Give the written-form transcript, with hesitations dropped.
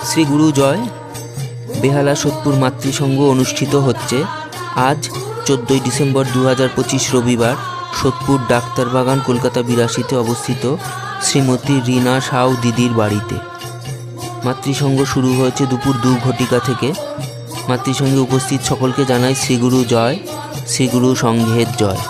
শ্রী গুরু জয় বেহালা সোদপুর মাতৃসংঘ অনুষ্ঠিত হচ্ছে আজ 14ই ডিসেম্বর 2025 রবিবার সোদপুর ডাক্তারবাগান কলকাতা 82-তে অবস্থিত শ্রীমতী রীনা সাউ দিদির বাড়িতে। মাতৃসংঘ শুরু হয়েছে দুপুর 2 ঘটিকা থেকে। মাতৃসংঘে উপস্থিত সকলকে জানাই শ্রী গুরু জয়, শ্রী গুরু সংঘের জয়।